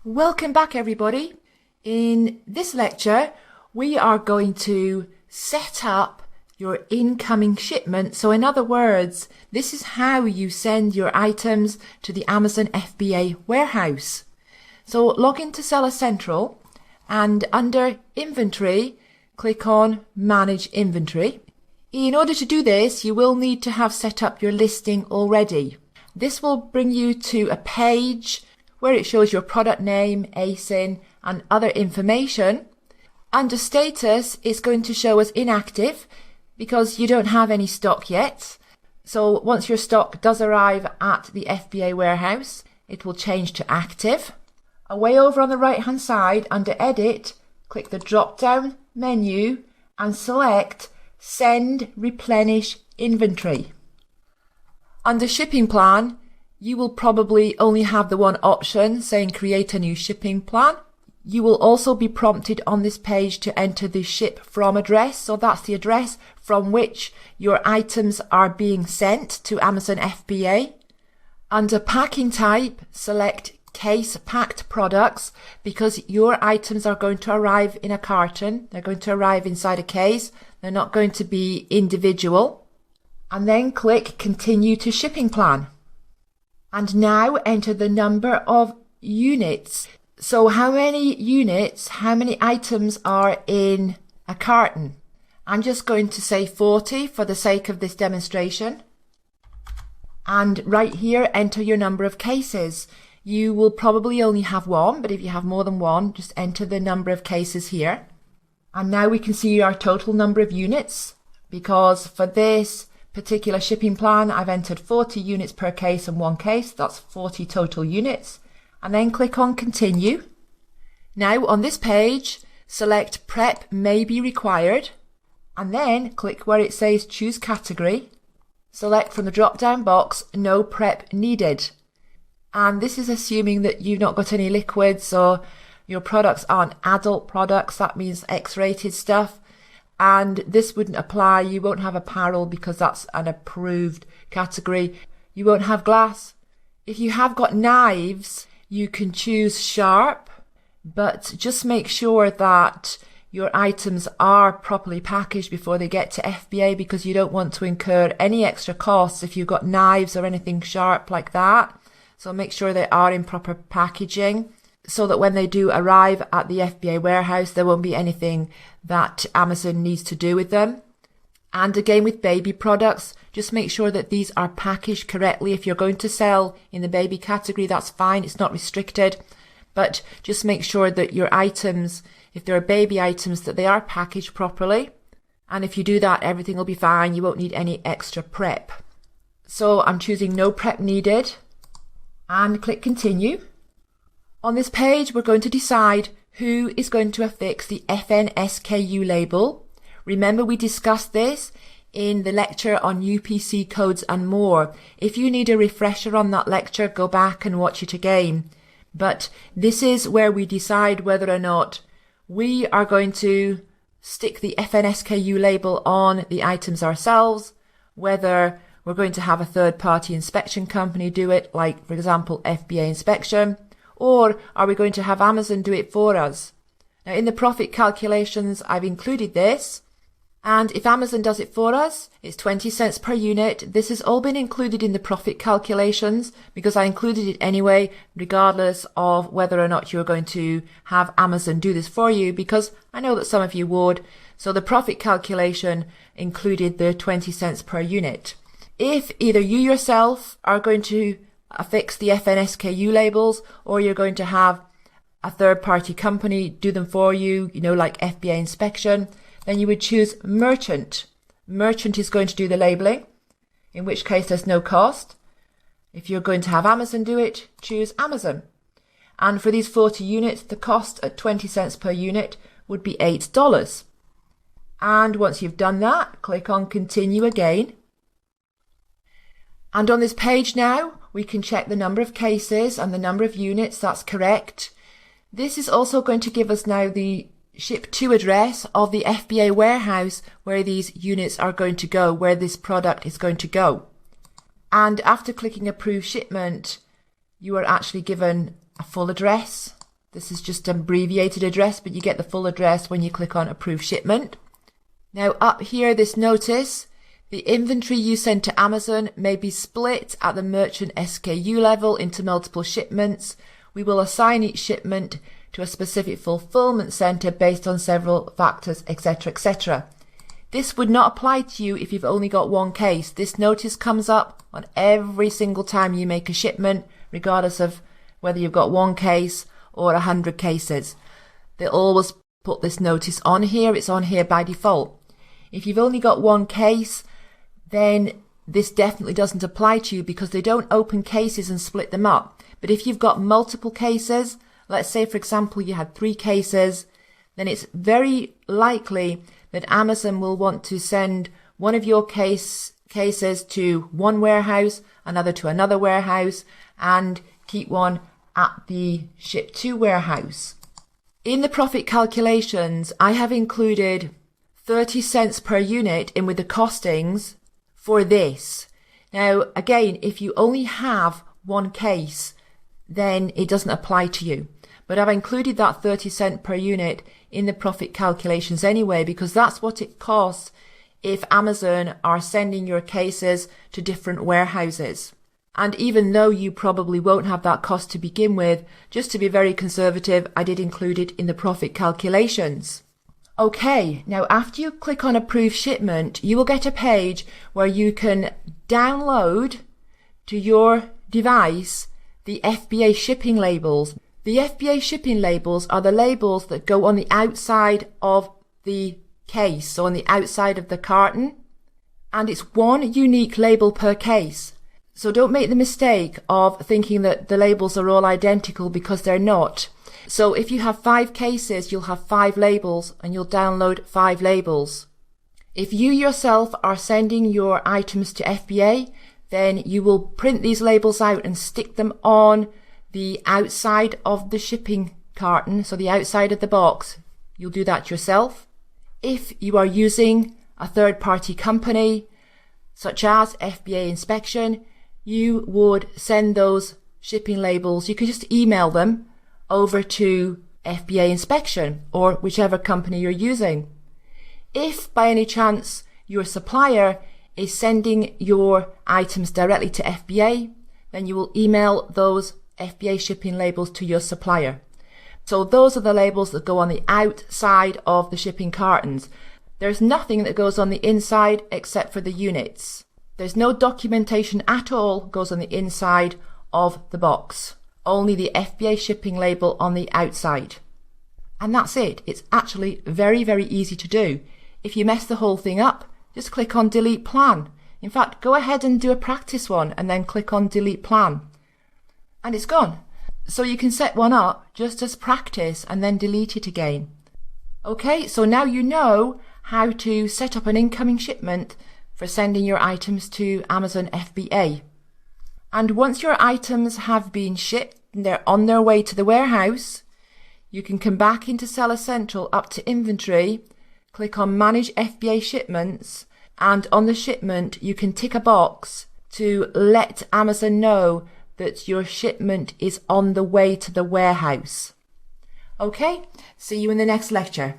Welcome back, everybody. In this lecture, we are going to set up your incoming shipment. So in other words, this is how you send your items to the Amazon FBA warehouse. So log into Seller Central and under Inventory, click on Manage Inventory. In order to do this, you will need to have set up your listing already. This will bring you to a page where it shows your product name, ASIN, and other information. Under status, it's going to show as inactive because you don't have any stock yet. So once your stock does arrive at the FBA warehouse, it will change to active. Away over on the right hand side, under Edit, click the drop down menu and select Send Replenish Inventory. Under Shipping Plan, you will probably only have the one option saying create a new shipping plan. You will also be prompted on this page to enter the ship from address. So that's the address from which your items are being sent to Amazon FBA. Under packing type, select case packed products because your items are going to arrive in a carton. They're going to arrive inside a case. They're not going to be individual. And then click continue to shipping plan. And now enter the number of units. So how many units, how many items are in a carton? I'm just going to say 40 for the sake of this demonstration. And right here, enter your number of cases. You will probably only have one, but if you have more than one, just enter the number of cases here. And now we can see our total number of units because for this particular shipping plan, I've entered 40 units per case and one case. That's 40 total units. And then click on continue. Now on this page, select prep may be required and then click where it says choose category. Select from the drop down box no prep needed. And this is assuming that you've not got any liquids or your products aren't adult products. That means X-rated stuff. And this wouldn't apply. You won't have apparel because that's an approved category. You won't have glass. If you have got knives, you can choose sharp, but just make sure that your items are properly packaged before they get to FBA because you don't want to incur any extra costs if you've got knives or anything sharp like that. So make sure they are in proper packaging so that when they do arrive at the FBA warehouse, there won't be anything that Amazon needs to do with them. And again, with baby products, just make sure that these are packaged correctly. If you're going to sell in the baby category, that's fine. It's not restricted. But just make sure that your items, if there are baby items, that they are packaged properly. And if you do that, everything will be fine. You won't need any extra prep. So I'm choosing no prep needed and click continue. On this page, we're going to decide who is going to affix the FNSKU label. Remember, we discussed this in the lecture on UPC codes and more. If you need a refresher on that lecture, go back and watch it again. But this is where we decide whether or not we are going to stick the FNSKU label on the items ourselves, whether we're going to have a third-party inspection company do it, like, for example, FBA inspection, or are we going to have Amazon do it for us? Now, in the profit calculations, I've included this. And if Amazon does it for us, it's 20 cents per unit. This has all been included in the profit calculations because I included it anyway, regardless of whether or not you're going to have Amazon do this for you, because I know that some of you would. So the profit calculation included the 20 cents per unit. If either you yourself are going to affix the FNSKU labels or you're going to have a third-party company do them for you, like FBA inspection, then you would choose merchant. Merchant is going to do the labeling, in which case there's no cost. If you're going to have Amazon do it, choose Amazon. And for these 40 units, the cost at 20 cents per unit would be $8. And once you've done that, click on continue again. And on this page now, we can check the number of cases and the number of units. That's correct. This is also going to give us now the ship to address of the FBA warehouse where these units are going to go, where this product is going to go. And after clicking approve shipment, you are actually given a full address This is just an abbreviated address, but you get the full address when you click on Approve Shipment. Now up here, this notice, the inventory you send to Amazon may be split at the merchant SKU level into multiple shipments. We will assign each shipment to a specific fulfillment center based on several factors, etc., etc. This would not apply to you if you've only got one case. This notice comes up on every single time you make a shipment, regardless of whether you've got one case or 100 cases. They always put this notice on here. It's on here by default. If you've only got one case, then this definitely doesn't apply to you because they don't open cases and split them up. But if you've got multiple cases, let's say, for example, you had 3 cases, then it's very likely that Amazon will want to send one of your cases to one warehouse, another to another warehouse, and keep one at the ship to warehouse. In the profit calculations, I have included 30 cents per unit in with the costings for this. Now, again, if you only have one case, then it doesn't apply to you. But I've included that 30 cent per unit in the profit calculations anyway, because that's what it costs if Amazon are sending your cases to different warehouses. And even though you probably won't have that cost to begin with, just to be very conservative, I did include it in the profit calculations. Okay, now after you click on Approve Shipment, you will get a page where you can download to your device the FBA shipping labels. The FBA shipping labels are the labels that go on the outside of the case, so on the outside of the carton, and it's one unique label per case. So don't make the mistake of thinking that the labels are all identical, because they're not. So if you have 5 cases, you'll have 5 labels and you'll download 5 labels. If you yourself are sending your items to FBA, then you will print these labels out and stick them on the outside of the shipping carton, so the outside of the box. You'll do that yourself. If you are using a third-party company, such as FBA Inspection, you would send those shipping labels. You could just email them over to FBA Inspection or whichever company you're using. If by any chance your supplier is sending your items directly to FBA, then you will email those FBA shipping labels to your supplier. So those are the labels that go on the outside of the shipping cartons. There's nothing that goes on the inside except for the units. There's no documentation at all goes on the inside of the box. Only the FBA shipping label on the outside. And that's it. It's actually very, very easy to do. If you mess the whole thing up, just click on Delete Plan. In fact, go ahead and do a practice one and then click on Delete Plan. And it's gone. So you can set one up just as practice and then delete it again. Okay, so now you know how to set up an incoming shipment for sending your items to Amazon FBA. And once your items have been shipped and they're on their way to the warehouse, you can come back into Seller Central up to Inventory, click on Manage FBA Shipments, and on the shipment you can tick a box to let Amazon know that your shipment is on the way to the warehouse. Okay, see you in the next lecture.